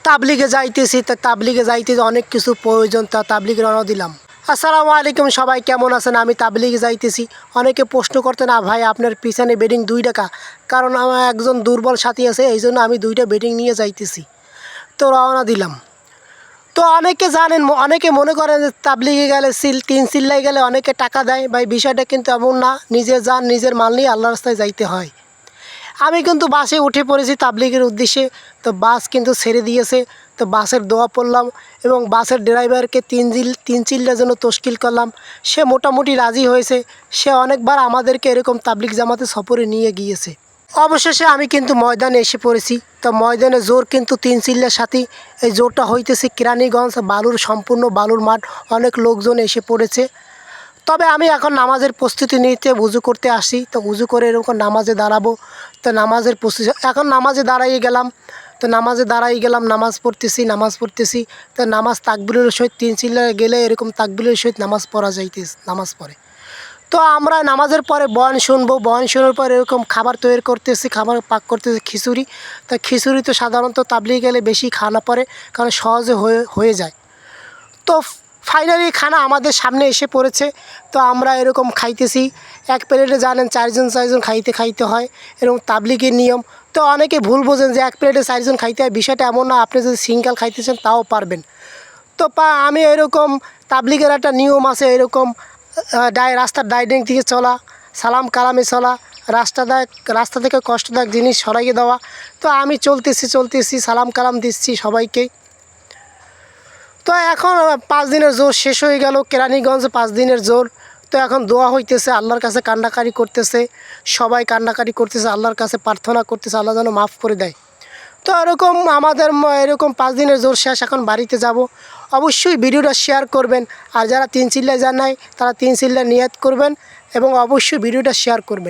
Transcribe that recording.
তাবলিগে যাইতেছি, তা তাবলিগে যাইতে অনেক কিছু প্রয়োজন, তা তাবলিগে রওনা দিলাম। আসসালামু আলাইকুম, সবাই কেমন আছেন? আমি তাবলিগে যাইতেছি। অনেকে প্রশ্ন করতে, না ভাই আপনার পিছনে বেডিং 2 টাকা, কারণ আমার একজন দুর্বল সাথী আছে, এই জন্য আমি 2টা বেডিং নিয়ে যাইতেছি। তো রওনা দিলাম। তো অনেকে জানেন, অনেকে মনে করেন যে তাবলিগে গেলে তিন চিল্লায় গেলে অনেকে টাকা দেয়। ভাই বিষয়টা কিন্তু এমন না, নিজে যান, নিজের মাল নিয়ে আল্লাহর রাস্তায় যাইতে হয়। আমি কিন্তু বাসে উঠে পড়েছি তাবলিগের উদ্দেশ্যে। তো বাস কিন্তু ছেড়ে দিয়েছে। তো বাসের দোয়া পড়লাম এবং বাসের ড্রাইভারকে তিন চিল্লার জন্য তশকিল করলাম। সে মোটামুটি রাজি হয়েছে। সে অনেকবার আমাদেরকে এরকম তাবলিগ জামাতে সফরে নিয়ে গিয়েছে। অবশেষে আমি কিন্তু ময়দানে এসে পড়েছি। তো ময়দানে জোর কিন্তু 3 চিল্লার সাথে। এই জোরটা হইতেছে কেরানীগঞ্জ, সম্পূর্ণ বালুর মাঠ, অনেক লোকজন এসে পড়েছে। তবে আমি এখন নামাজের প্রস্তুতি নিতে উজু করতে আসি। তো উজু করে এরকম নামাজে দাঁড়াবো। তো নামাজের প্রস্তুতি, এখন নামাজে দাঁড়াইয়ে গেলাম। তো নামাজে দাঁড়াই গেলাম, নামাজ পড়তেছি। তো নামাজ তাকবীরের সহিত 3 চিল্লায় গেলে এরকম তাকবীরের সহিত নামাজ পড়া যাইতেছে, নামাজ পড়ে। তো আমরা নামাজের পরে বয়ান শুনবো। বয়ান শোনার পর এরকম খাবার তৈরি করতেছি, খাবার পাক করতেছি, খিচুড়ি। তা খিচুড়ি তো সাধারণত তাবলিগে গেলে বেশি খানা পড়ে, কারণ সহজে হয়ে যায়। তো ফাইনালি খানা আমাদের সামনে এসে পড়েছে। তো আমরা এরকম খাইতেছি। এক প্লেটে জানেন 4 জন খাইতে হয়, এরকম তাবলিগের নিয়ম। তো অনেকে ভুল বোঝেন যে এক প্লেটে 4 জন খাইতে হয়, বিষয়টা এমন না। আপনি যদি সিঙ্গেল খাইতেছেন তাও পারবেন। তো আমি এরকম তাবলিগের একটা নিয়ম আছে, এরকম রাস্তার ডাইনিং থেকে চলা, সালাম কালামে চলা, রাস্তা থেকে কষ্টদায়ক জিনিস সরাইয়ে দেওয়া। তো আমি চলতেছি, সালাম কালাম দিচ্ছি সবাইকে। তো এখন 5 দিনের জোর শেষ হয়ে গেল, কেরানীগঞ্জ 5 দিনের জোর। তো এখন দোয়া হইতেছে, আল্লাহর কাছে কান্নাকারি করতেছে, সবাই কান্নাকারি করতেছে, আল্লাহর কাছে প্রার্থনা করতেছে আল্লাহ যেন মাফ করে দেয়। তো এরকম আমাদের এরকম 5 দিনের জোর শেষ, এখন বাড়িতে যাব। অবশ্যই ভিডিওটা শেয়ার করবেন। আর যারা 3 চিল্লায় যান নাই, তারা 3 চিল্লায় নিয়াত করবেন এবং অবশ্যই ভিডিওটা শেয়ার করবেন।